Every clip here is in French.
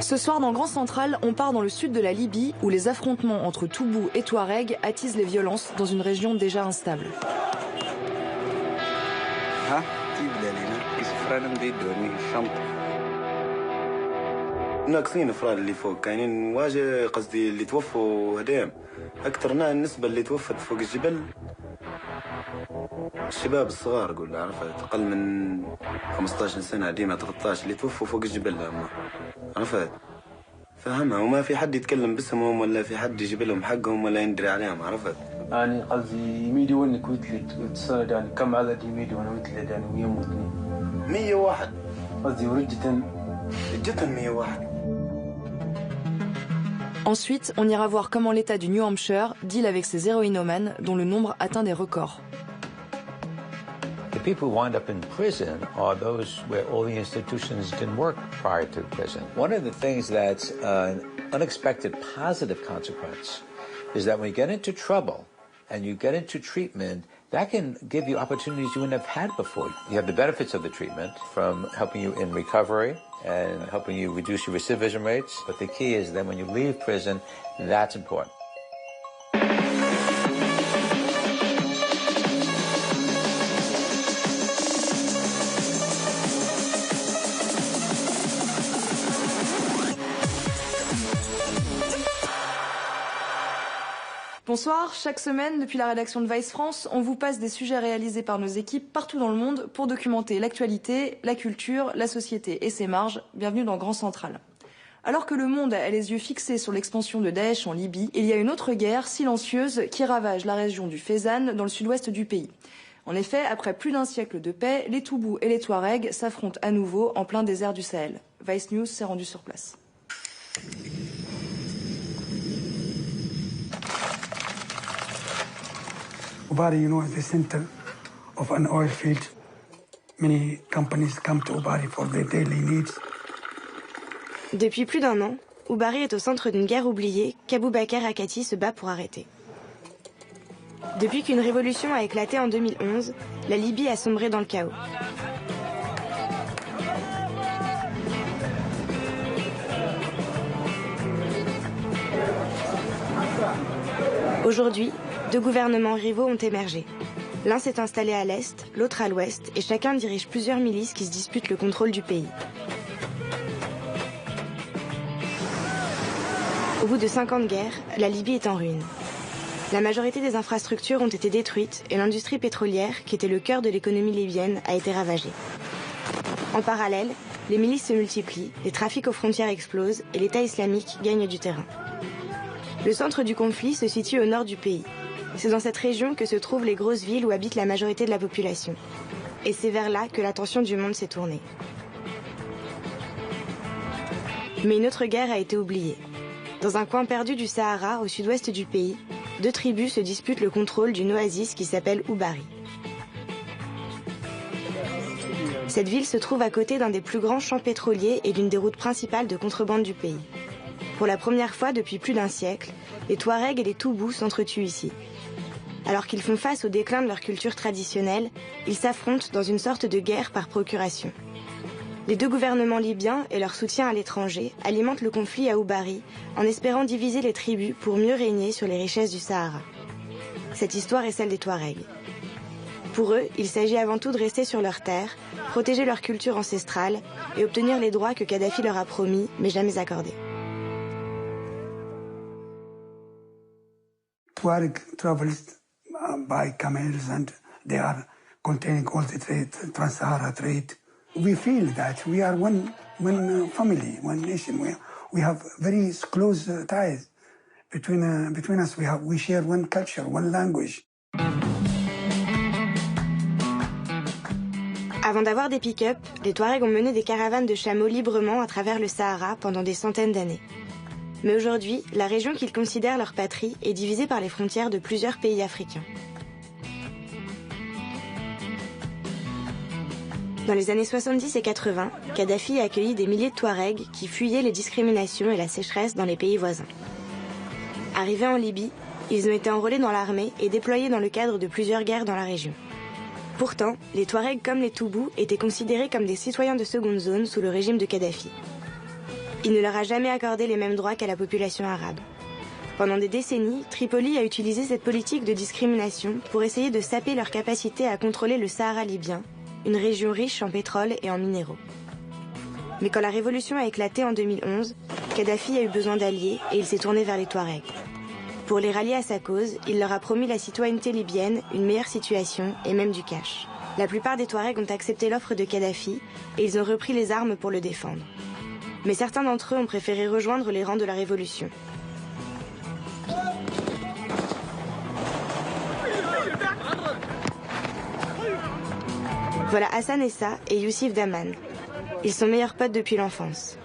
Ce soir dans Grand Central, on part dans le sud de la Libye où les affrontements entre Toubou et Touareg attisent les violences dans une région déjà instable. ناقصين افراد اللي فوق كاينين واجد قصدي اللي توفوا هدايا اكثرنا النسبه اللي توفت فوق الجبل الشباب الصغار قول عرفت اقل من 15 سنه ديما 13 اللي توفوا فوق الجبل هم عرفت فهمها وما في حد يتكلم باسمهم ولا في حد يجيب لهم حقهم ولا يندري عليهم عرفت يعني قصدي يميدي وينك وتلت يعني كم عدد يميدي وانا وتلت يعني ويموتني 101 قصدي ورجة 101. Ensuite, on ira voir comment l'État du New Hampshire deal avec ces héroïnomanes dont le nombre atteint des records. The people who wind up in prison are those where all the institutions didn't work prior to prison. One of the things that's an unexpected positive consequence is that when you get into trouble and you get into treatment, that can give you opportunities you wouldn't have had before. You have the benefits of the treatment from helping you in recovery and helping you reduce your recidivism rates. But the key is that when you leave prison, that's important. Bonsoir, chaque semaine, depuis la rédaction de Vice France, on vous passe des sujets réalisés par nos équipes partout dans le monde pour documenter l'actualité, la culture, la société et ses marges. Bienvenue dans Grand Central. Alors que le monde a les yeux fixés sur l'expansion de Daesh en Libye, il y a une autre guerre silencieuse qui ravage la région du Fezzan dans le sud-ouest du pays. En effet, après plus d'un siècle de paix, les Toubous et les Touaregs s'affrontent à nouveau en plein désert du Sahel. Vice News s'est rendu sur place. Ubari, you know, is the center of an oil field. Many companies come to Ubari for their daily needs. Depuis plus d'un an, Ubari est au centre d'une guerre oubliée qu'Aboubacar Akati se bat pour arrêter. Depuis qu'une révolution a éclaté en 2011, la Libye a sombré dans le chaos. Aujourd'hui, deux gouvernements rivaux ont émergé. L'un s'est installé à l'est, l'autre à l'ouest, et chacun dirige plusieurs milices qui se disputent le contrôle du pays. Au bout de 5 ans de guerre, la Libye est en ruine. La majorité des infrastructures ont été détruites et l'industrie pétrolière, qui était le cœur de l'économie libyenne, a été ravagée. En parallèle, les milices se multiplient, les trafics aux frontières explosent et l'État islamique gagne du terrain. Le centre du conflit se situe au nord du pays. C'est dans cette région que se trouvent les grosses villes où habite la majorité de la population. Et c'est vers là que l'attention du monde s'est tournée. Mais une autre guerre a été oubliée. Dans un coin perdu du Sahara, au sud-ouest du pays, deux tribus se disputent le contrôle d'une oasis qui s'appelle Ubari. Cette ville se trouve à côté d'un des plus grands champs pétroliers et d'une des routes principales de contrebande du pays. Pour la première fois depuis plus d'un siècle, les Touaregs et les Toubous s'entretuent ici. Alors qu'ils font face au déclin de leur culture traditionnelle, ils s'affrontent dans une sorte de guerre par procuration. Les deux gouvernements libyens et leur soutien à l'étranger alimentent le conflit à Ubari en espérant diviser les tribus pour mieux régner sur les richesses du Sahara. Cette histoire est celle des Touaregs. Pour eux, il s'agit avant tout de rester sur leur terre, protéger leur culture ancestrale et obtenir les droits que Kadhafi leur a promis mais jamais accordés. Tuareg travels by camels and they are containing all the trade, trans-Sahara trade. We feel that we are one family, one nation. We have very close ties between us. We share one culture, one language. Avant d'avoir des pick-up, les Touaregs ont mené des caravanes de chameaux librement à travers le Sahara pendant des centaines d'années. Mais aujourd'hui, la région qu'ils considèrent leur patrie est divisée par les frontières de plusieurs pays africains. Dans les années 70 et 80, Kadhafi a accueilli des milliers de Touaregs qui fuyaient les discriminations et la sécheresse dans les pays voisins. Arrivés en Libye, ils ont été enrôlés dans l'armée et déployés dans le cadre de plusieurs guerres dans la région. Pourtant, les Touaregs comme les Toubous étaient considérés comme des citoyens de seconde zone sous le régime de Kadhafi. Il ne leur a jamais accordé les mêmes droits qu'à la population arabe. Pendant des décennies, Tripoli a utilisé cette politique de discrimination pour essayer de saper leur capacité à contrôler le Sahara libyen, une région riche en pétrole et en minéraux. Mais quand la révolution a éclaté en 2011, Kadhafi a eu besoin d'alliés et il s'est tourné vers les Touaregs. Pour les rallier à sa cause, il leur a promis la citoyenneté libyenne, une meilleure situation et même du cash. La plupart des Touaregs ont accepté l'offre de Kadhafi et ils ont repris les armes pour le défendre. Mais certains d'entre eux ont préféré rejoindre les rangs de la révolution. Voilà Hassan Essa et Youssif Daman. Ils sont meilleurs potes depuis l'enfance.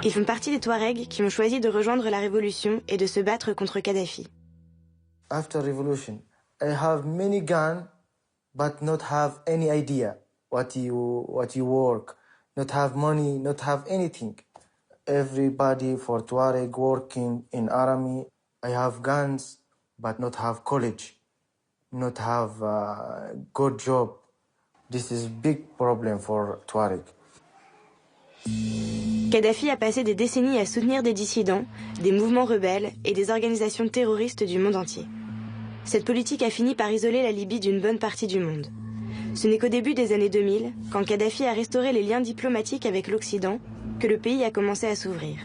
Ils font partie des Touaregs qui ont choisi de rejoindre la révolution et de se battre contre Kadhafi. After revolution, I have many guns, but not have any idea what you work, not have money, not have anything. Everybody for Tuareg working in army, I have guns, but not have college, not have a good job. This is big problem for Tuareg. Kadhafi a passé des décennies à soutenir des dissidents, des mouvements rebelles et des organisations terroristes du monde entier. Cette politique a fini par isoler la Libye d'une bonne partie du monde. Ce n'est qu'au début des années 2000, quand Kadhafi a restauré les liens diplomatiques avec l'Occident, que le pays a commencé à s'ouvrir.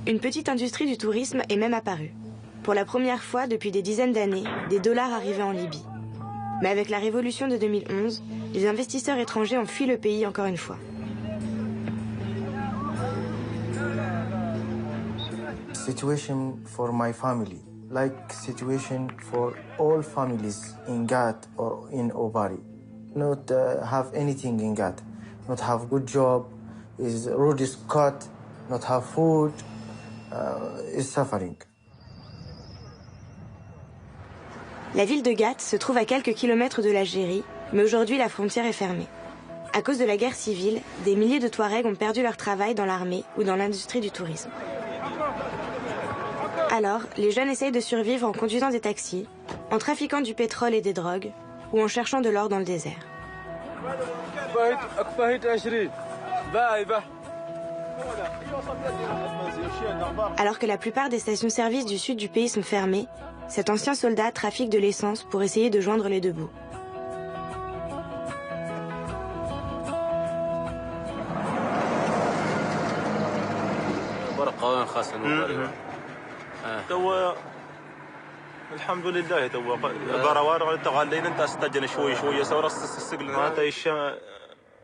Une petite industrie du tourisme est même apparue. Pour la première fois depuis des dizaines d'années, des dollars arrivaient en Libye. Mais avec la révolution de 2011, les investisseurs étrangers ont fui le pays encore une fois. Situation for my family, like situation for all families in Gat or in Obari. Not have anything in Gat, not have good job, is road is cut, not have food, is suffering. La ville de Gat se trouve à quelques kilomètres de l'Algérie, mais aujourd'hui la frontière est fermée. À cause de la guerre civile, des milliers de Touaregs ont perdu leur travail dans l'armée ou dans l'industrie du tourisme. Alors, les jeunes essayent de survivre en conduisant des taxis, en trafiquant du pétrole et des drogues, ou en cherchant de l'or dans le désert. Alors que la plupart des stations-service du sud du pays sont fermées, cet ancien soldat trafique de l'essence pour essayer de joindre les deux bouts. توا الحمد لله توا براوار تغلينا انت استجن شوي سورة السجل انت ايش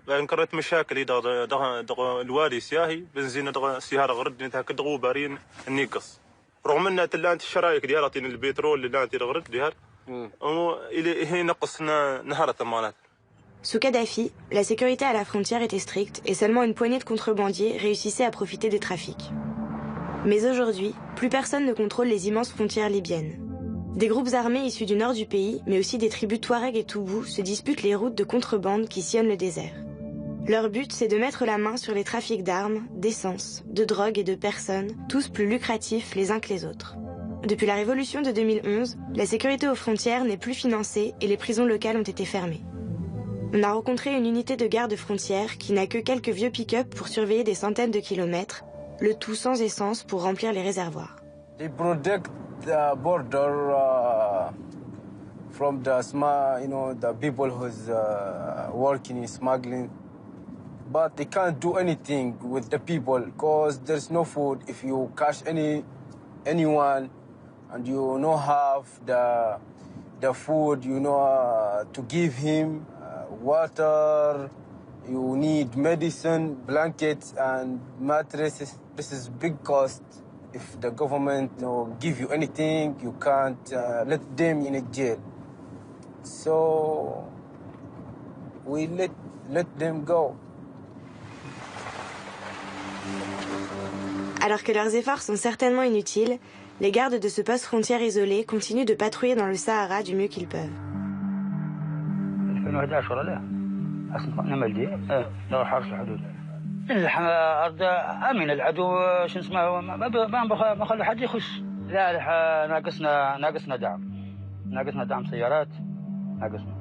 انكرت مشاكل دغ الوالي سياهي بنزين دغ سياره غرد انت كدغو بارين النيقص رغم ان تلانت الشرايك ديالتين البترول اللي انت غرد ديال الى هي نقصنا نهار تمانات. Sous Kadhafi, la sécurité à la frontière était stricte et seulement une poignée de contrebandiers réussissait à profiter des trafics. Mais aujourd'hui, plus personne ne contrôle les immenses frontières libyennes. Des groupes armés issus du nord du pays, mais aussi des tribus Touareg et Toubou, se disputent les routes de contrebande qui sillonnent le désert. Leur but, c'est de mettre la main sur les trafics d'armes, d'essence, de drogue et de personnes, tous plus lucratifs les uns que les autres. Depuis la révolution de 2011, la sécurité aux frontières n'est plus financée et les prisons locales ont été fermées. On a rencontré une unité de garde frontière qui n'a que quelques vieux pick-up pour surveiller des centaines de kilomètres, le tout sans essence pour remplir les réservoirs. They protect the border from the the people who's working in smuggling, but they can't do anything with the people because there's no food. If you catch anyone and you don't have the food, to give him water. You need medicine, blankets, and mattresses. This is big cost. If the government give you anything, you can't let them in a jail. So we let them go. Alors que leurs efforts sont certainement inutiles, les gardes de ce poste frontière isolé continuent de patrouiller dans le Sahara du mieux qu'ils peuvent. نمل دي دور حرس الحدود أرض أمن العدو شو اسمه ما بخلي حد يخش لا ناقصنا دعم سيارات ناقصنا.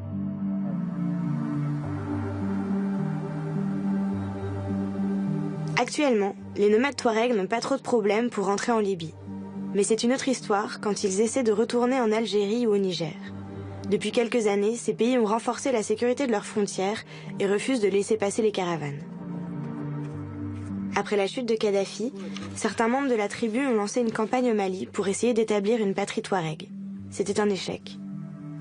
Actuellement, les nomades Touaregs n'ont pas trop de problèmes pour rentrer en Libye. Mais c'est une autre histoire quand ils essaient de retourner en Algérie ou au Niger. Depuis quelques années, ces pays ont renforcé la sécurité de leurs frontières et refusent de laisser passer les caravanes. Après la chute de Kadhafi, certains membres de la tribu ont lancé une campagne au Mali pour essayer d'établir une patrie Touareg. C'était un échec.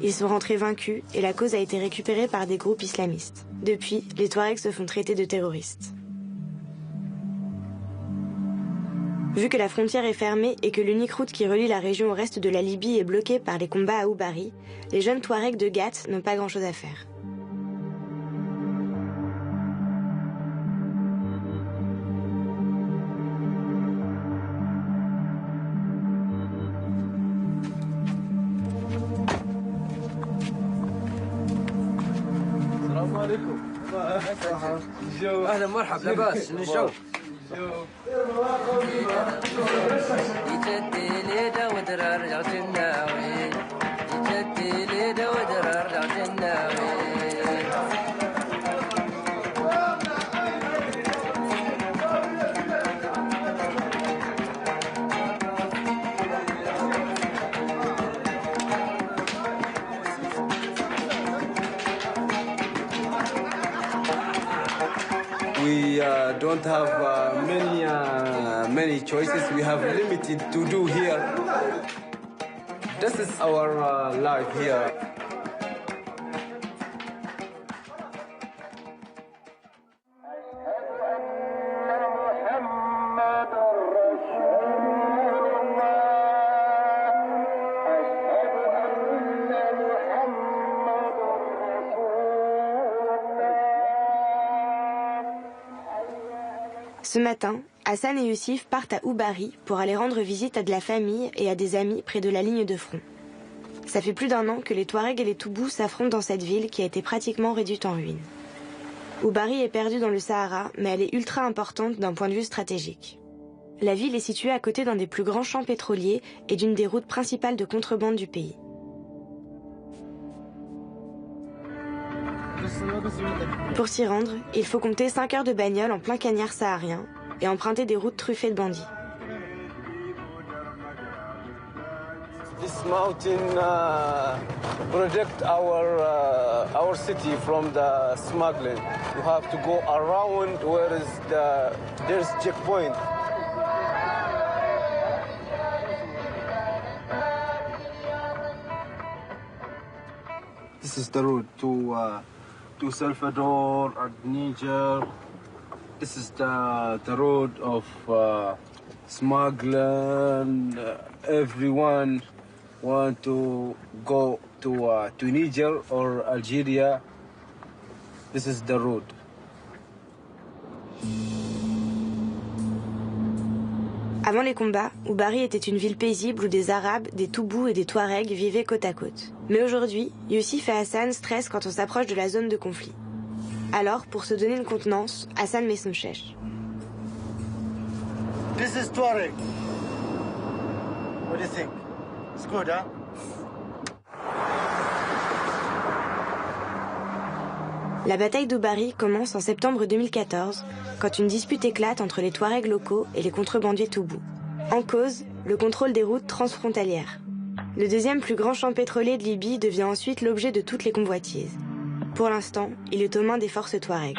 Ils sont rentrés vaincus et la cause a été récupérée par des groupes islamistes. Depuis, les Touaregs se font traiter de terroristes. Vu que la frontière est fermée et que l'unique route qui relie la région au reste de la Libye est bloquée par les combats à Oubari, les jeunes Touaregs de Gat n'ont pas grand-chose à faire. السلام عليكم. اهلا مرحبا لاباس نشوف. We don't have many choices. We have limited to do here. This is our life here. Ce matin, Hassan et Youssif partent à Oubari pour aller rendre visite à de la famille et à des amis près de la ligne de front. Ça fait plus d'1 an que les Touaregs et les Toubous s'affrontent dans cette ville qui a été pratiquement réduite en ruines. Oubari est perdue dans le Sahara, mais elle est ultra importante d'un point de vue stratégique. La ville est située à côté d'un des plus grands champs pétroliers et d'une des routes principales de contrebande du pays. Pour s'y rendre, il faut compter 5 heures de bagnole en plein cagnard saharien et emprunter des routes truffées de bandits. This mountain protect our city from the smuggling. You have to go around where is there's checkpoint. This is the road to Salvador and Niger. This is the road of smuggling. Everyone want to go to Niger or Algeria. This is the road. Avant les combats, Oubari était une ville paisible où des Arabes, des Toubous et des Touaregs vivaient côte à côte. Mais aujourd'hui, Youssif et Hassan stressent quand on s'approche de la zone de conflit. Alors, pour se donner une contenance, Hassan met son chèche. This is Touareg. What do you think? It's good, huh? La bataille d'Oubari commence en septembre 2014, quand une dispute éclate entre les Touaregs locaux et les contrebandiers Toubous. En cause, le contrôle des routes transfrontalières. Le deuxième plus grand champ pétrolier de Libye devient ensuite l'objet de toutes les convoitises. Pour l'instant, il est aux mains des forces Touaregs.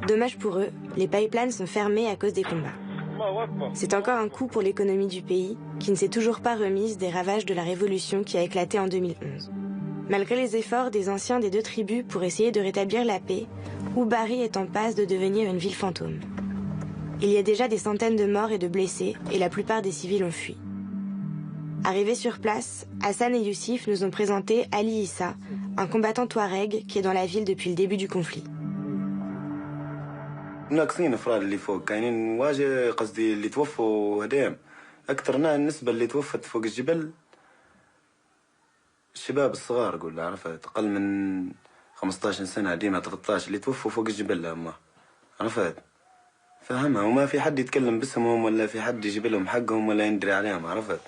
Dommage pour eux, les pipelines sont fermés à cause des combats. C'est encore un coup pour l'économie du pays, qui ne s'est toujours pas remise des ravages de la révolution qui a éclaté en 2011. Malgré les efforts des anciens des deux tribus pour essayer de rétablir la paix, Oubari est en passe de devenir une ville fantôme. Il y a déjà des centaines de morts et de blessés, et la plupart des civils ont fui. Arrivés sur place, Hassan et Youssif nous ont présenté Ali Issa, un combattant touareg qui est dans la ville depuis le début du conflit. ناقصين افراد اللي فوق كاينين واجد قصدي اللي توفوا هدايا اكثر النسبه اللي توفت فوق الجبل الشباب الصغار قول عرفت اقل من 15 سنه ديما 13 اللي توفوا فوق الجبل هما عرفت فهمها وما في حد يتكلم باسمهم ولا في حد يجيب لهم حقهم ولا يندري عليهم عرفت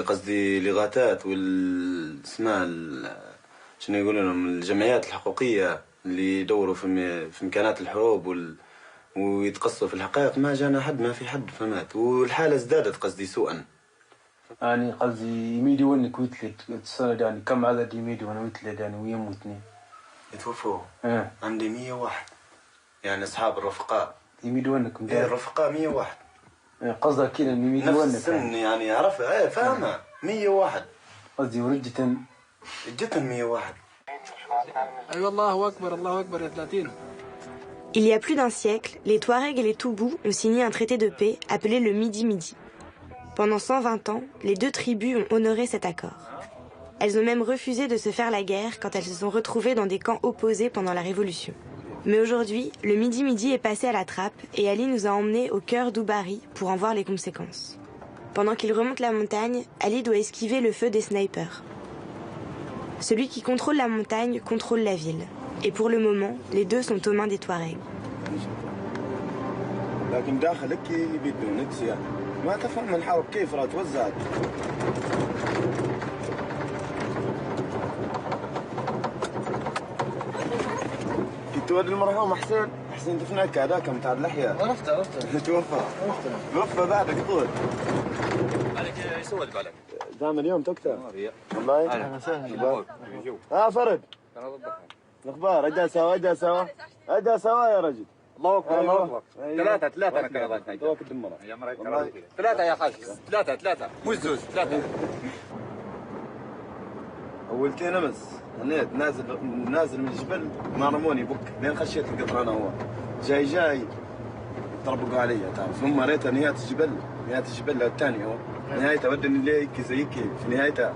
قصدي لغاتات والاسماء شنو يقولوا لهم الجمعيات الحقوقيه اللي يدوروا في مكانات الحروب ويتقصوا في الحقائق ما جانا حد ما في حد فمات والحالة ازدادت قصدي سوءا. يعني قصدي يميدي ونك ويتلد السنة يعني كم عدد يميدي وانا ويتلد يعني ويموتني يتوفوا عندي 101 يعني أصحاب الرفقاء يميدي ونك إيه الرفقاء 101 قصدك كده يميدي ونك نفس السن يعني عرفها ايه فاهمها 101 قصدي ورجة جدا 101. أيوة الله أكبر الله أكبر يا 30. Il y a plus d'un siècle, les Touaregs et les Toubous ont signé un traité de paix appelé le Midi-Midi. Pendant 120 ans, les deux tribus ont honoré cet accord. Elles ont même refusé de se faire la guerre quand elles se sont retrouvées dans des camps opposés pendant la Révolution. Mais aujourd'hui, le Midi-Midi est passé à la trappe et Ali nous a emmenés au cœur d'Oubari pour en voir les conséquences. Pendant qu'il remonte la montagne, Ali doit esquiver le feu des snipers. Celui qui contrôle la montagne contrôle la ville. Et pour le moment, les deux sont aux mains des Touaregs. ما تفهم الحرب كيف راه توزعت. كنت ولد المرحوم حسين دفناك هذاك نتاع اللحيه. عرفته توفى بعدك طول. عليك يسود بالك. دام اليوم تكتب. والله اهلا وسهلا. فرد. الاخبار اجا سوا يا رجل. الله اكبر الله اكبر. ثلاثة انا كرهت توك الدمرة. يا مريض ثلاثة يا حاج ثلاثة مش زوج ثلاثة. اولتين امس هنيت نازل من الجبل ما رموني بك لين خشيت القطر انا هو جاي طربقوا علي تعرف ثم ريت نهاية الجبل الثاني هو نهايته ودني ليك زيك في نهايته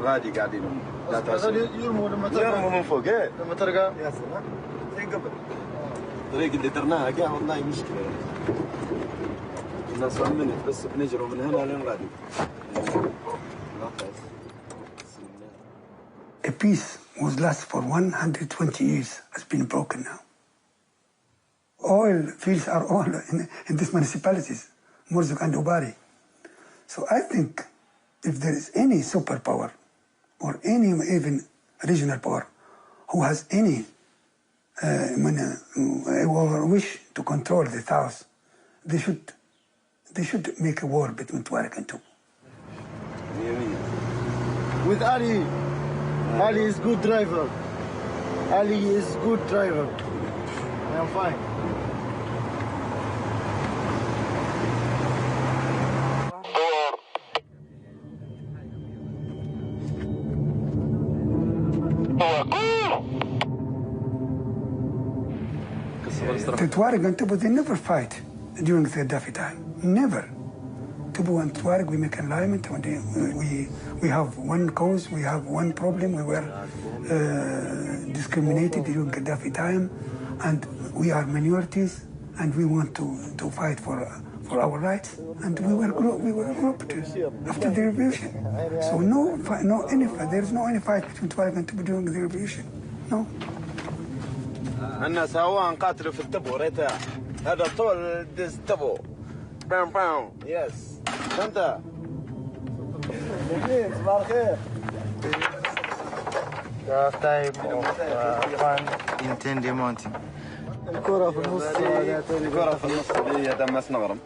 غادي قاعدين لا تعرف يرموا من فوق ايه لما ترقى يا سلام زي قبل الطريق اللي درناها قاع والله مشكلة الناس منت بس بنجروا من هنا لين غادي. A peace was last for 120 years has been broken now. Oil fields are all in these municipalities, Murzuk and Ubari. So I think if there is any superpower or any even regional power who has any or wish to control the south, they should make a war between Tuareg and Tubu. With Ali is good driver. Ali is good driver. I am fine. The Tuareg and Tubu, they never fight during the Gaddafi time. Never. Tubu and Tuareg, we make alignment. We have one cause, we have one problem. We were discriminated during Gaddafi time, and we are minorities, and we want to fight for our rights. And we were grouped after the revolution. So there is no any fight between Tuareg and Tubu during the revolution. No. الناس هوا نقاتلوا في التبو ريتها هذا طول دز تبو بام يس فهمت صباح الخير type of fun in Tende Mountain. الكرة في النص هي دمس نغرم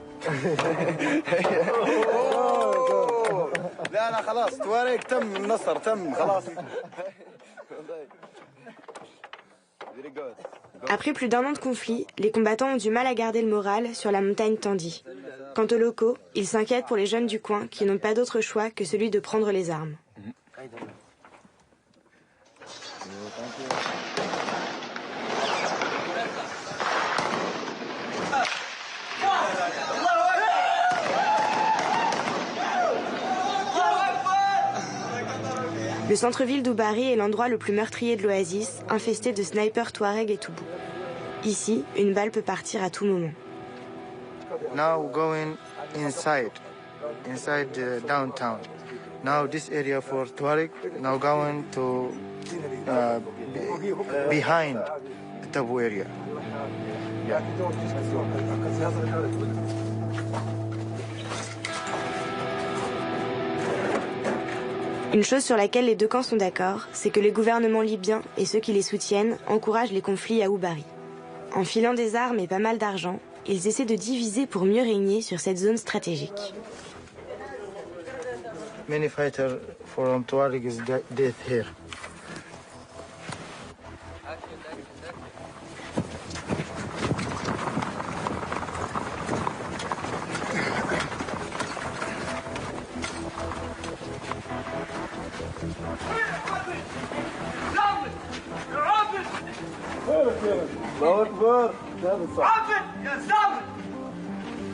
لا خلاص تواريك تم النصر تم خلاص. Après plus d'un an de conflit, les combattants ont du mal à garder le moral sur la montagne Tandi. Quant aux locaux, ils s'inquiètent pour les jeunes du coin qui n'ont pas d'autre choix que celui de prendre les armes. Le centre-ville d'Oubari est l'endroit le plus meurtrier de l'oasis, infesté de snipers Touareg et Toubou. Ici, une balle peut partir à tout moment. Now going inside the downtown. Now this area for Tuareg, now going to behind the Tabu area. Une chose sur laquelle les deux camps sont d'accord, c'est que les gouvernements libyens et ceux qui les soutiennent encouragent les conflits à Oubari. En filant des armes et pas mal d'argent, ils essaient de diviser pour mieux régner sur cette zone stratégique. Many fighters from Tuareg is dead here. الله اكبر هذا صح عافن يا زلمه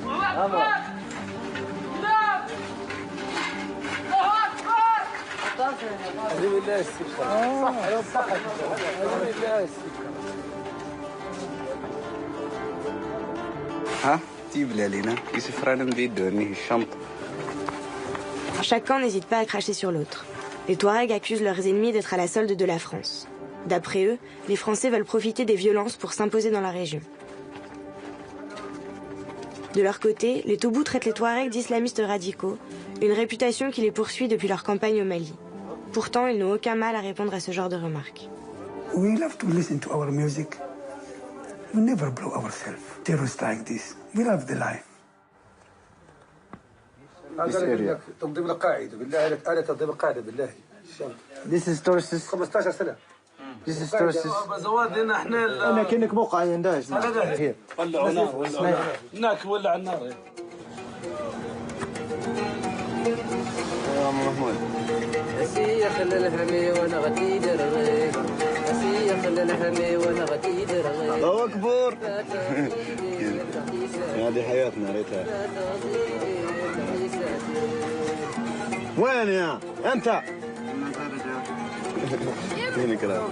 الله اكبر الله اكبر هذه بالله السكر صح صح هذه بالله السكر ها تجيب لي علينا يوسف رانا نبيدو هنيه الشنطه. Chaque camp n'hésite pas à cracher sur l'autre. Les Touaregs accusent leurs ennemis d'être à la solde de la France. D'après eux, les Français veulent profiter des violences pour s'imposer dans la région. De leur côté, les Toubous traitent les Touaregs d'islamistes radicaux, une réputation qui les poursuit depuis leur campagne au Mali. Pourtant, ils n'ont aucun mal à répondre à ce genre de remarques. We love to listen to our music. We never blow ourselves. Terrorists like this. We love the life. تنظيم القاعده بالله عليك آلة تنظيم القاعده بالله. This is tourists. 15 سنه. This is tourists. زوادنا احنا انا كأنك موقع ينداج. ولعوا نار هناك ولع النار. يا محمود أسي خل الهمي وانا غادي درغي أسي خل الهمي وانا غادي درغي الله اكبر. هذه حياتنا ريتها. وين يا انت؟ فين كلام؟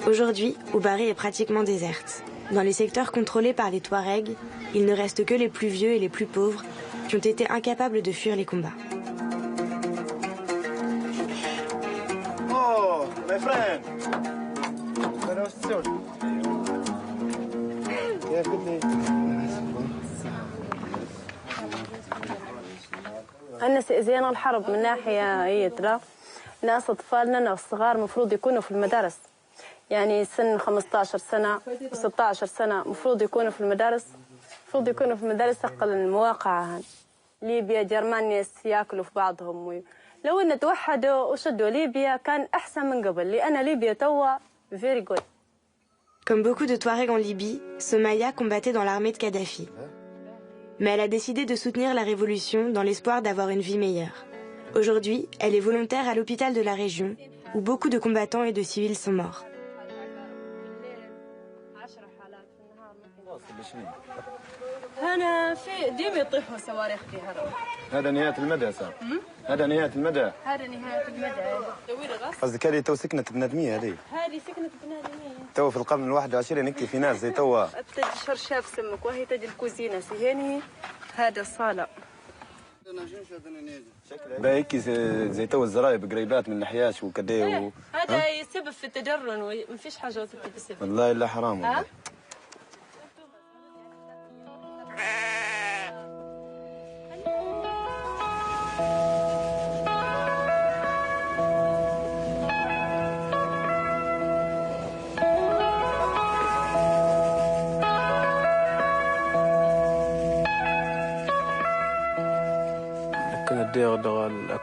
Aujourd'hui, Oubari est pratiquement déserte. Dans les secteurs contrôlés par les Touaregs, il ne reste que les plus vieux et les plus pauvres qui ont été incapables de fuir les combats. Oh, my friend. أنا زين الحرب من ناحية هي ترى ناس أطفالنا الصغار مفروض يكونوا في المدارس يعني سن 15 سنة و16 سنة مفروض يكونوا في المدارس أقل المواقع ليبيا جرمانيا ياكلوا في بعضهم لو إن توحدوا وشدوا ليبيا كان أحسن من قبل لأن ليبيا توا very good. Comme beaucoup de Touaregs en Libye, Somaya combattait dans l'armée de Kadhafi. Mais elle a décidé de soutenir la révolution dans l'espoir d'avoir une vie meilleure. Aujourd'hui, elle est volontaire à l'hôpital de la région, où beaucoup de combattants et de civils sont morts. هنا في ديما يطيحوا صواريخ في هرم. هذا نهاية المدى صار. هذا نهاية المدى. هذا نهاية المدى. دوير غصب. قصدك هذه تو سكنة بنادمية هذه؟ هذه سكنة بنادمية. تو في القرن ال21 نكتي في ناس زي توا. تجي شرشاف سمك وهي تجي الكوزينة سيهاني هذا الصالة. بايكي زي تو الزرايب قريبات من الحياش وكده هذا يسبب في التجرن وما فيش حاجة تسبب. والله إلا حرام والله.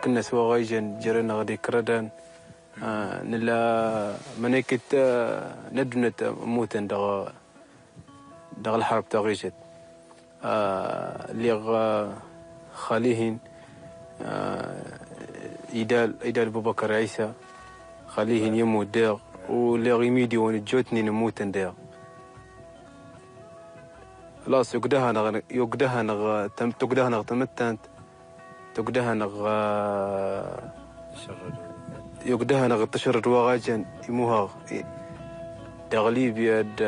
كنا سوا غيجن جرينا غادي كردان نلا منيكت ندنت موتن دغ الحرب تغيجت اللي خاليهن إدال أبو بكر عيسى خاليهن يموت داغ واللي غيميدي ونجوتني نموتن داغ خلاص يقدها نغ تمتنت يقدها نغ تشرد وغاجن يموها دغليب يد.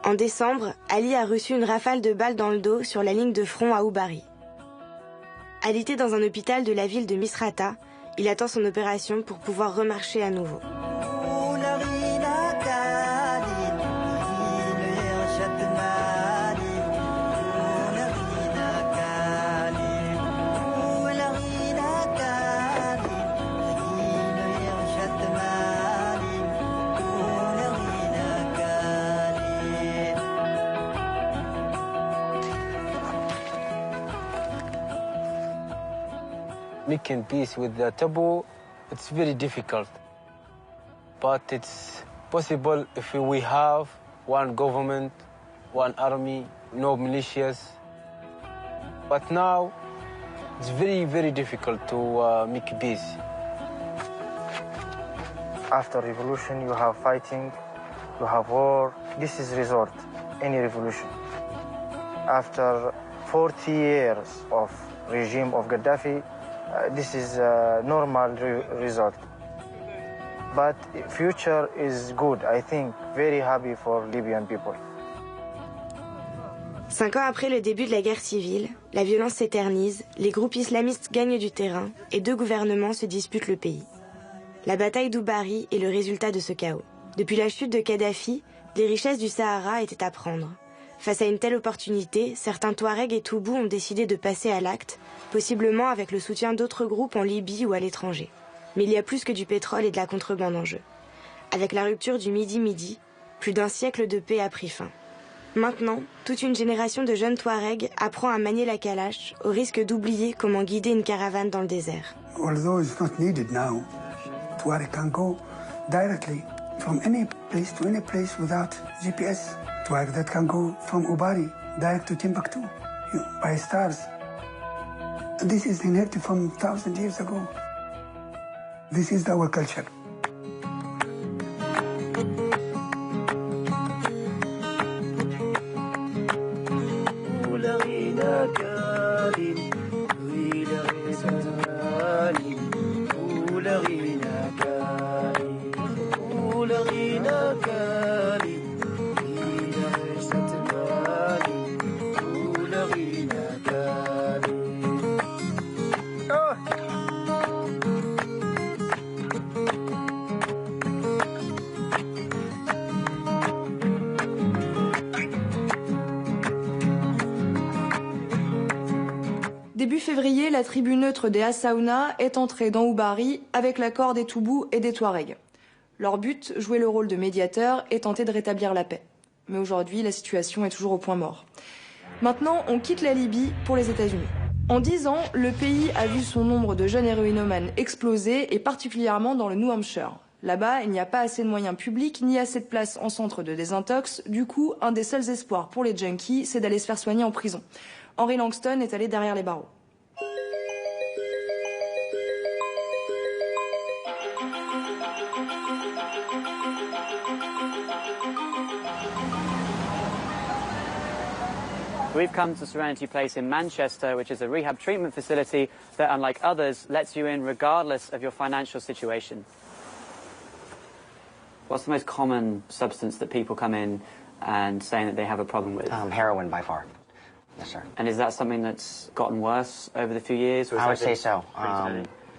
En décembre, Ali a reçu une rafale de balles dans le dos sur la ligne de front à Oubari. Alité dans un hôpital de la ville de Misrata, il attend son opération pour pouvoir remarcher à nouveau. making peace with the taboo, it's very difficult. But it's possible if we have one government, one army, no militias. But now, it's very, very difficult to make peace. After revolution, you have fighting, you have war. This is resort, any revolution. After 40 years of regime of Gaddafi, this is a normal result. But future is good, I think, very happy for Libyan people. 5 ans après le début de la guerre civile, la violence s'éternise, les groupes islamistes gagnent du terrain et 2 gouvernements se disputent le pays. La bataille d'Oubari est le résultat de ce chaos. Depuis la chute de Kadhafi, les richesses du Sahara étaient à prendre. Face à une telle opportunité, certains Touaregs et Toubous ont décidé de passer à l'acte, possiblement avec le soutien d'autres groupes en Libye ou à l'étranger. Mais il y a plus que du pétrole et de la contrebande en jeu. Avec la rupture du Midi-Midi, plus d'1 siècle de paix a pris fin. Maintenant, toute une génération de jeunes Touaregs apprend à manier la calache au risque d'oublier comment guider une caravane dans le désert. Although it's not needed now, Touareg can go directly from any place to any place without GPS. Touareg that can go from Oubari direct to Timbuktu by stars. This is inherited from 1,000 years ago. This is our culture. Début février, la tribu neutre des Hassaouna est entrée dans Oubari avec l'accord des Toubous et des Touaregs. Leur but, jouer le rôle de médiateur et tenter de rétablir la paix. Mais aujourd'hui, la situation est toujours au point mort. Maintenant, on quitte la Libye pour les États-Unis. En 10 ans, le pays a vu son nombre de jeunes héroïnomanes exploser, et particulièrement dans le New Hampshire. Là-bas, il n'y a pas assez de moyens publics, ni assez de place en centre de désintox. Du coup, un des seuls espoirs pour les junkies, c'est d'aller se faire soigner en prison. Henry Langston est allé derrière les barreaux. We've come to Serenity Place in Manchester, which is a rehab treatment facility that, unlike others, lets you in regardless of your financial situation. What's the most common substance that people come in and saying that they have a problem with? Heroin, by far. Yes, sir. And is that something that's gotten worse over the few years? Or I would say so.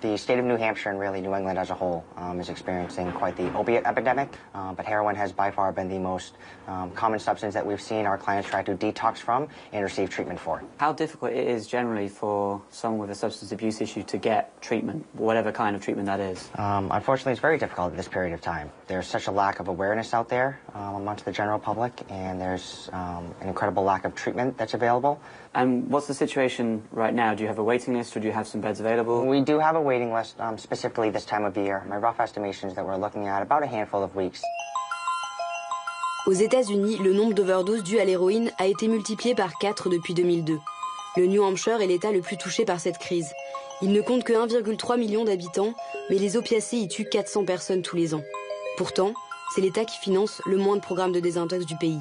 The state of New Hampshire and really New England as a whole is experiencing quite the opiate epidemic, but heroin has by far been the most common substance that we've seen our clients try to detox from and receive treatment for. How difficult it is generally for someone with a substance abuse issue to get treatment, whatever kind of treatment that is? Unfortunately, it's very difficult at this period of time. There's such a lack of awareness out there amongst the general public, and there's an incredible lack of treatment that's available. And what's the situation right now? Do you have a waiting list, or do you have some beds available? We do have a waiting list, specifically this time of year. My rough estimation is that we're looking at about a handful of weeks. Aux États-Unis, le nombre d'overdoses dues à l'héroïne a été multiplié par 4 depuis 2002. Le New Hampshire est l'État le plus touché par cette crise. Il ne compte que 1,3 million d'habitants, mais les opiacés y tuent 400 personnes tous les ans. Pourtant, c'est l'État qui finance le moins de programmes de désintox du pays.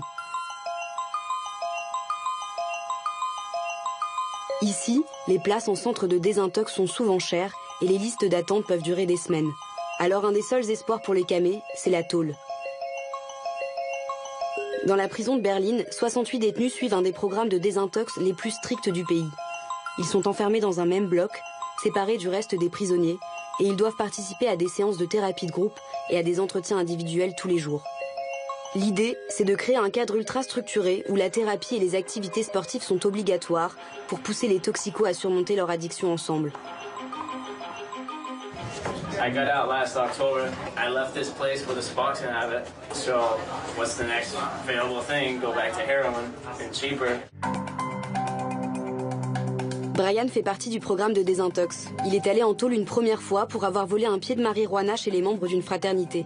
Ici, les places en centre de désintox sont souvent chères et les listes d'attente peuvent durer des semaines. Alors un des seuls espoirs pour les camés, c'est la tôle. Dans la prison de Berlin, 68 détenus suivent un des programmes de désintox les plus stricts du pays. Ils sont enfermés dans un même bloc, séparés du reste des prisonniers, et ils doivent participer à des séances de thérapie de groupe et à des entretiens individuels tous les jours. L'idée, c'est de créer un cadre ultra structuré où la thérapie et les activités sportives sont obligatoires pour pousser les toxicos à surmonter leur addiction ensemble. I got out last October. I left this place with a Suboxone habit. So what's the next available thing? Go back to heroin and cheaper. Brian fait partie du programme de désintox. Il est allé en tôle une première fois pour avoir volé un pied de marijuana chez les membres d'une fraternité.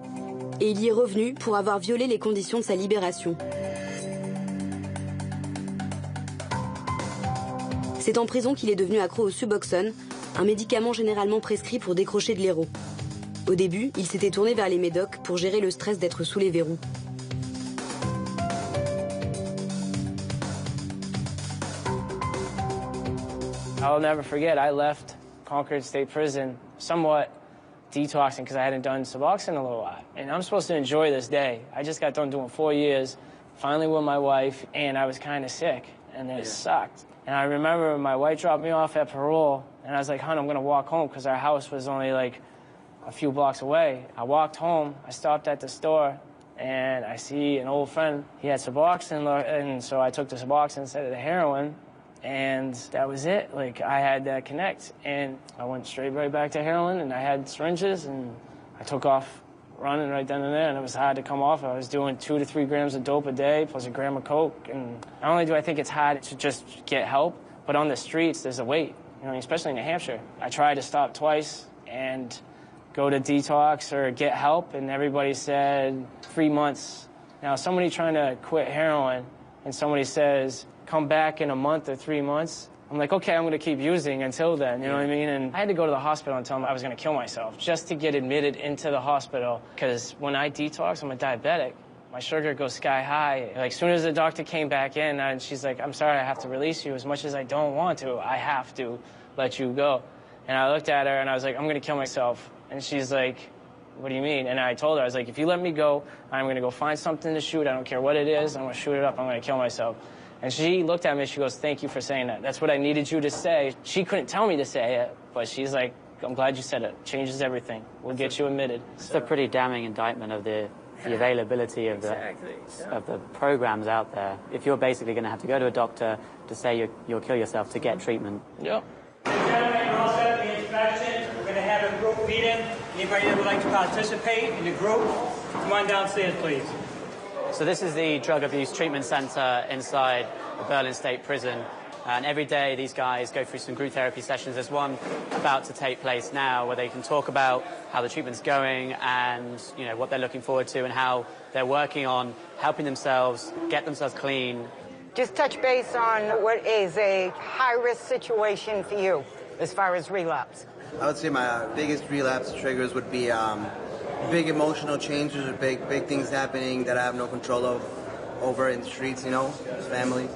Et il y est revenu pour avoir violé les conditions de sa libération. C'est en prison qu'il est devenu accro au Suboxone, un médicament généralement prescrit pour décrocher de l'héro. Au début, il s'était tourné vers les médocs pour gérer le stress d'être sous les verrous. I'll never forget, I left Concord State Prison somewhat detoxing because I hadn't done Suboxone in a little while. And I'm supposed to enjoy this day. I just got done doing 4 years, finally with my wife, and I was kind of sick, and it sucked. And I remember my wife dropped me off at parole, and I was like, hon, I'm going to walk home because our house was only like a few blocks away. I walked home, I stopped at the store, and I see an old friend. He had Suboxone, and so I took the Suboxone instead of the heroin. And that was it. Like, I had that connect. And I went straight right back to heroin, and I had syringes, and I took off running right then and there, and it was hard to come off. I was doing 2 to 3 grams of dope a day, plus a gram of coke. And not only do I think it's hard to just get help, but on the streets, there's a wait, you know, especially in New Hampshire. I tried to stop twice and go to detox or get help, and everybody said 3 months. Now, somebody trying to quit heroin, and somebody says, come back in a month or 3 months. I'm like, okay, I'm going to keep using until then, you know what I mean? And I had to go to the hospital and tell them I was going to kill myself just to get admitted into the hospital. Because when I detox, I'm a diabetic. My sugar goes sky high. Like, as soon as the doctor came back in, and she's like, I'm sorry, I have to release you. As much as I don't want to, I have to let you go. And I looked at her, and I was like, I'm going to kill myself. And she's like, what do you mean? And I told her, I was like, if you let me go, I'm going to go find something to shoot. I don't care what it is. I'm going to shoot it up. I'm going to kill myself. And she looked at me, she goes, thank you for saying that. That's what I needed you to say. She couldn't tell me to say it, but she's like, I'm glad you said it. Changes everything. We'll get you admitted. It's a pretty damning indictment of the availability of the programs out there. If you're basically going to have to go to a doctor to say you'll kill yourself to get treatment. Yep. Gentlemen, you're all set for the inspection. We're going to have a group meeting. Anybody that would like to participate in the group, come on downstairs, please. So this is the Drug Abuse Treatment Center inside the Berlin State Prison. And every day these guys go through some group therapy sessions. There's one about to take place now where they can talk about how the treatment's going and, you know, what they're looking forward to and how they're working on helping themselves get themselves clean. Just touch base on what is a high-risk situation for you as far as relapse. I would say my biggest relapse triggers would be big emotional changes or big things happening that I have no control of over in the streets, you know, family.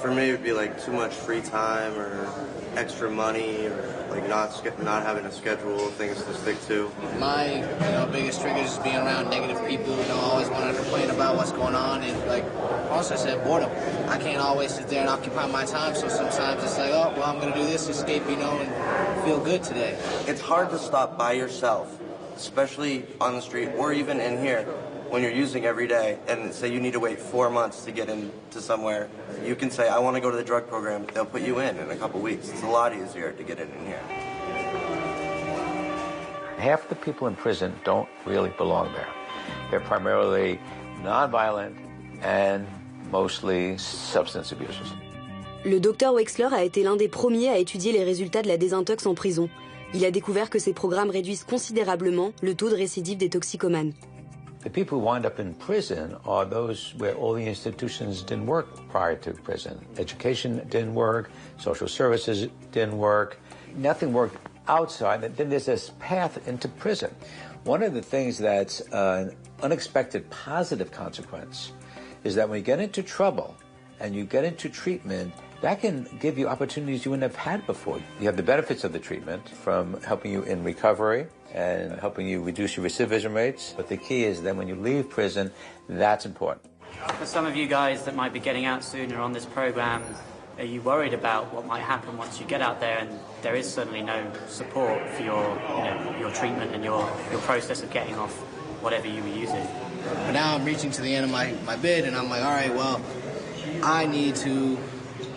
For me, it would be like too much free time or extra money or like not having a schedule, things to stick to. My biggest triggers is being around negative people, always wanting to complain about what's going on, and like also said, boredom. I can't always sit there and occupy my time, so sometimes it's like, oh, well, I'm going to do this, escape, and feel good today. It's hard to stop by yourself, especially on the street or even in here when you're using every day and say you need to wait 4 months to get into somewhere. You can say, I want to go to the drug program. They'll put you in a couple weeks. It's a lot easier to get in here. Half the people in prison don't really belong there. They're primarily nonviolent and mostly substance abusers. Le docteur Wexler a été l'un des premiers à étudier les résultats de la désintox en prison. Il a découvert que ces programmes réduisent considérablement le taux de récidive des toxicomanes. The people who wind up in prison are those where all the institutions didn't work prior to prison. Education didn't work, social services didn't work, nothing worked outside. Then there's this path into prison. One of the things that's an unexpected positive consequence is that when you get into trouble and you get into treatment, that can give you opportunities you wouldn't have had before. You have the benefits of the treatment from helping you in recovery and helping you reduce your recidivism rates. But the key is then when you leave prison, that's important. For some of you guys that might be getting out soon or on this program, are you worried about what might happen once you get out there? And there is certainly no support for your treatment and your process of getting off whatever you were using. But now I'm reaching to the end of my bid, and I'm like, all right, well, I need to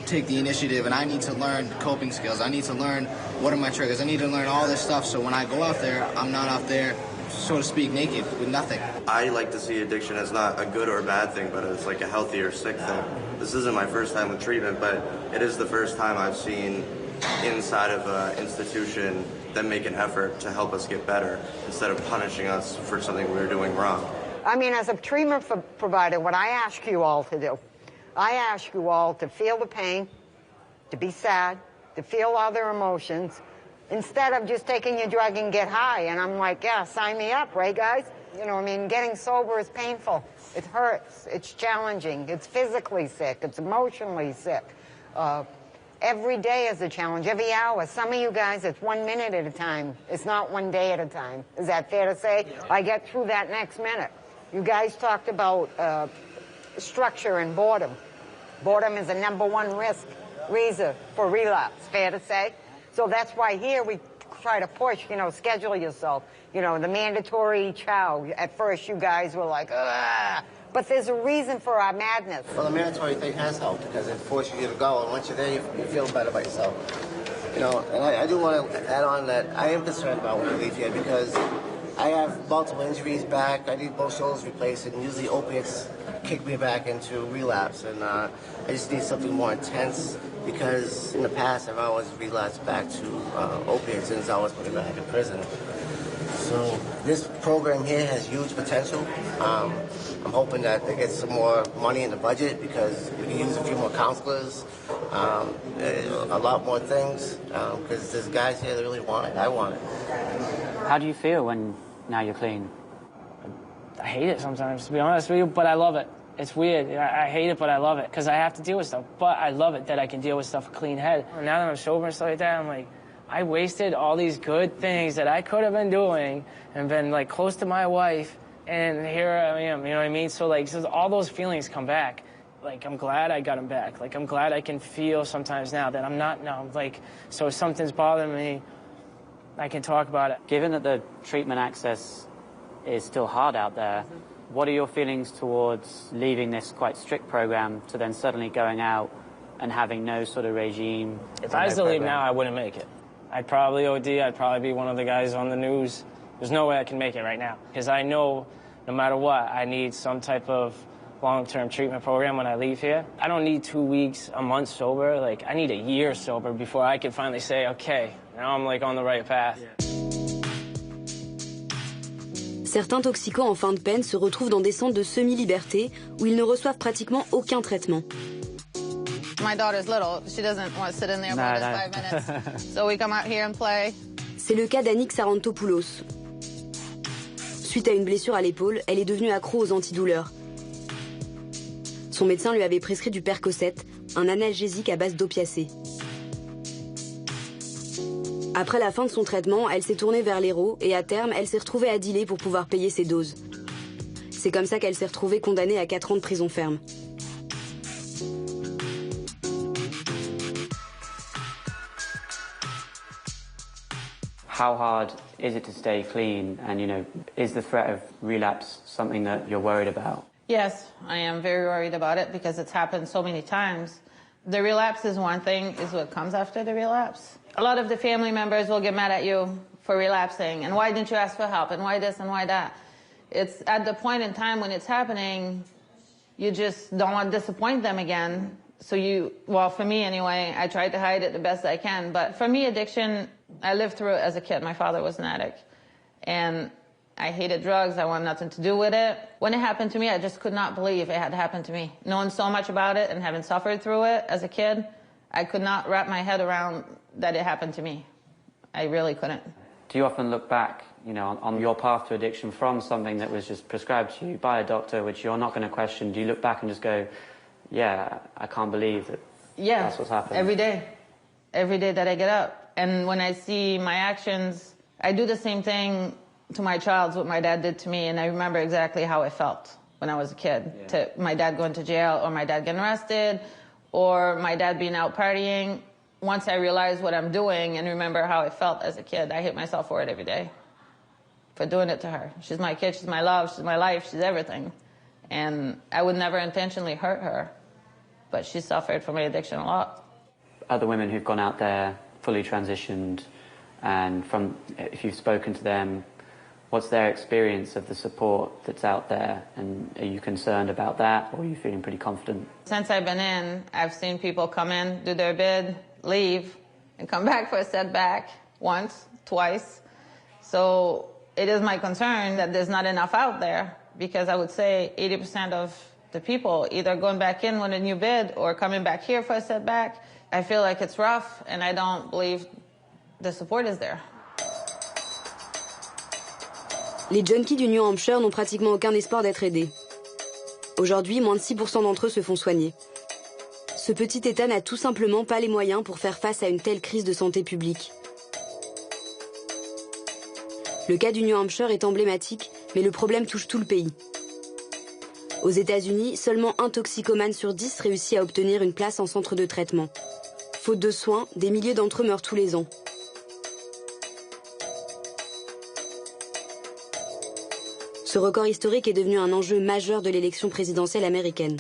take the initiative, and I need to learn coping skills. I need to learn what are my triggers. I need to learn all this stuff so when I go out there, I'm not out there, so to speak, naked with nothing. I like to see addiction as not a good or a bad thing, but as like a healthy or sick thing. This isn't my first time with treatment, but it is the first time I've seen inside of an institution that make an effort to help us get better instead of punishing us for something we were doing wrong. I mean, as a treatment provider, what I ask you all to do, I ask you all to feel the pain, to be sad, to feel other emotions, instead of just taking your drug and get high. And I'm like, yeah, sign me up, right, guys? You know, I mean, getting sober is painful. It hurts. It's challenging. It's physically sick. It's emotionally sick. Every day is a challenge, every hour. Some of you guys, it's 1 minute at a time. It's not 1 day at a time. Is that fair to say? I get through that next minute. You guys talked about structure and boredom. Boredom is the #1 risk reason for relapse, fair to say? So that's why here we try to push, you know, schedule yourself. You know, the mandatory chow. At first you guys were like, ugh. But there's a reason for our madness. Well, the mandatory thing has helped because it forces you to go, and once you're there, you feel better about yourself. You know, and I do want to add on that I am concerned about when we leave here because I have multiple injuries back. I need both shoulders replaced, and usually opiates kick me back into relapse, and I just need something more intense because in the past I've always relapsed back to opiates since I was put back in prison. So this program here has huge potential. I'm hoping that they get some more money in the budget because we can use a few more counselors, a lot more things, because there's guys here that really want it. I want it. How do you feel when now you're clean? I hate it sometimes, to be honest with you, but I love it. It's weird. I hate it, but I love it because I have to deal with stuff. But I love it that I can deal with stuff with a clean head. And now that I'm sober and stuff like that, I'm like, I wasted all these good things that I could have been doing and been like close to my wife, and here I am, you know what I mean? So like, so all those feelings come back. Like, I'm glad I got them back. Like, I'm glad I can feel sometimes now that I'm not numb. Like, so if something's bothering me, I can talk about it. Given that the treatment access is still hard out there, what are your feelings towards leaving this quite strict program to then suddenly going out and having no sort of regime? If I was to leave now, I wouldn't make it. I'd probably OD. I'd probably be one of the guys on the news. There's no way I can make it right now because I know no matter what, I need some type of long-term treatment program when I leave here. I don't need 2 weeks, a month sober. Like, I need a year sober before I can finally say, okay, now I'm like on the right path. Certains toxicos en fin de peine se retrouvent dans des centres de semi-liberté où ils ne reçoivent pratiquement aucun traitement. My daughter's little. She doesn't want to sit in there more than 5 minutes. So we come out here and play. C'est le cas d'Annick Sarantopoulos. Suite à une blessure à l'épaule, elle est devenue accro aux antidouleurs. Son médecin lui avait prescrit du Percocet, un analgésique à base d'opiacés. Après la fin de son traitement, elle s'est tournée vers l'héro et à terme, elle s'est retrouvée à dealer pour pouvoir payer ses doses. C'est comme ça qu'elle s'est retrouvée condamnée à 4 ans de prison ferme. How hard is it to stay clean? And, you know, is the threat of relapse something that you're worried about? Yes, I am very worried about it because it's happened so many times. The relapse is one thing, is what comes after the relapse. A lot of the family members will get mad at you for relapsing, and why didn't you ask for help, and why this and why that. It's at the point in time when it's happening, you just don't want to disappoint them again. So well, for me anyway, I tried to hide it the best I can. But for me, addiction, I lived through it as a kid. My father was an addict. And I hated drugs. I wanted nothing to do with it. When it happened to me, I just could not believe it had happened to me. Knowing so much about it and having suffered through it as a kid, I could not wrap my head around that it happened to me. I really couldn't. Do you often look back, you know, on your path to addiction from something that was just prescribed to you by a doctor, which you're not going to question? Do you look back and just go, yeah, I can't believe that that's what's happened? Every day. Every day that I get up. And when I see my actions, I do the same thing to my child, what my dad did to me, and I remember exactly how I felt when I was a kid. Yeah. To my dad going to jail, or my dad getting arrested, or my dad being out partying. Once I realize what I'm doing and remember how I felt as a kid, I hate myself for it every day, for doing it to her. She's my kid, she's my love, she's my life, she's everything. And I would never intentionally hurt her, but she suffered from my addiction a lot. Other women who've gone out there, fully transitioned, and if you've spoken to them, what's their experience of the support that's out there? And are you concerned about that, or are you feeling pretty confident? Since I've been in, I've seen people come in, do their bid, leave, and come back for a setback once, twice. So it is my concern that there's not enough out there, because I would say 80% of the people either going back in with a new bid or coming back here for a setback. I feel like it's rough, and I don't believe the support is there. Les junkies du New Hampshire n'ont pratiquement aucun espoir d'être aidés. Aujourd'hui, moins de 6% d'entre eux se font soigner. Ce petit État n'a tout simplement pas les moyens pour faire face à une telle crise de santé publique. Le cas du New Hampshire est emblématique, mais le problème touche tout le pays. Aux États-Unis, seulement un toxicomane sur 10 réussit à obtenir une place en centre de traitement. Faute de soins, des milliers d'entre eux meurent tous les ans. Ce record historique est devenu un enjeu majeur de l'élection présidentielle américaine.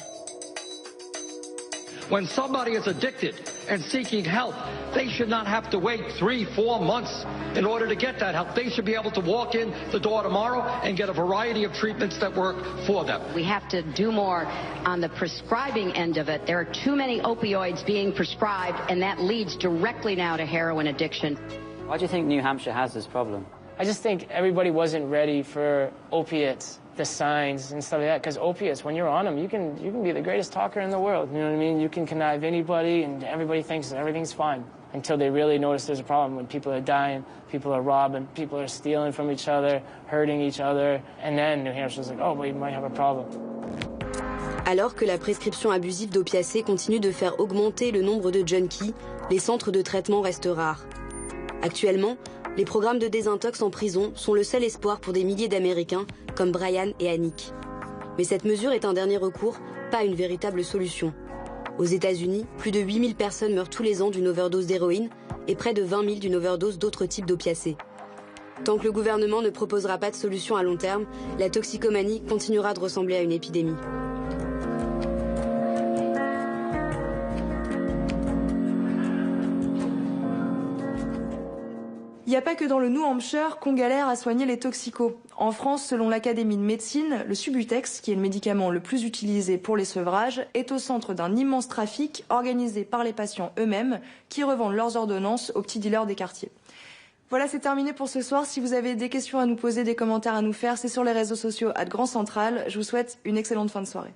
When somebody is addicted and seeking help, they should not have to wait 3-4 months in order to get that help. They should be able to walk in the door tomorrow and get a variety of treatments that work for them. We have to do more on the prescribing end of it. There are too many opioids being prescribed, and that leads directly now to heroin addiction. Why do you think New Hampshire has this problem? I just think everybody wasn't ready for opiates, the signs and stuff like that, because opiates, when you're on them, you can be the greatest talker in the world, you know what I mean? You can connive anybody, and everybody thinks everything's fine, until they really notice there's a problem, when people are dying, people are robbing, people are stealing from each other, hurting each other, and then New Hampshire's like, oh, well, you might have a problem. Alors que la prescription abusive d'opiacés continue de faire augmenter le nombre de junkies, les centres de traitement restent rares. Actuellement, les programmes de désintox en prison sont le seul espoir pour des milliers d'Américains comme Brian et Annick. Mais cette mesure est un dernier recours, pas une véritable solution. Aux États-Unis, plus de 8000 personnes meurent tous les ans d'une overdose d'héroïne et près de 20 000 d'une overdose d'autres types d'opiacés. Tant que le gouvernement ne proposera pas de solution à long terme, la toxicomanie continuera de ressembler à une épidémie. Il n'y a pas que dans le New Hampshire qu'on galère à soigner les toxicos. En France, selon l'Académie de médecine, le Subutex, qui est le médicament le plus utilisé pour les sevrages, est au centre d'un immense trafic organisé par les patients eux-mêmes qui revendent leurs ordonnances aux petits dealers des quartiers. Voilà, c'est terminé pour ce soir. Si vous avez des questions à nous poser, des commentaires à nous faire, c'est sur les réseaux sociaux @GrandCentral. Je vous souhaite une excellente fin de soirée.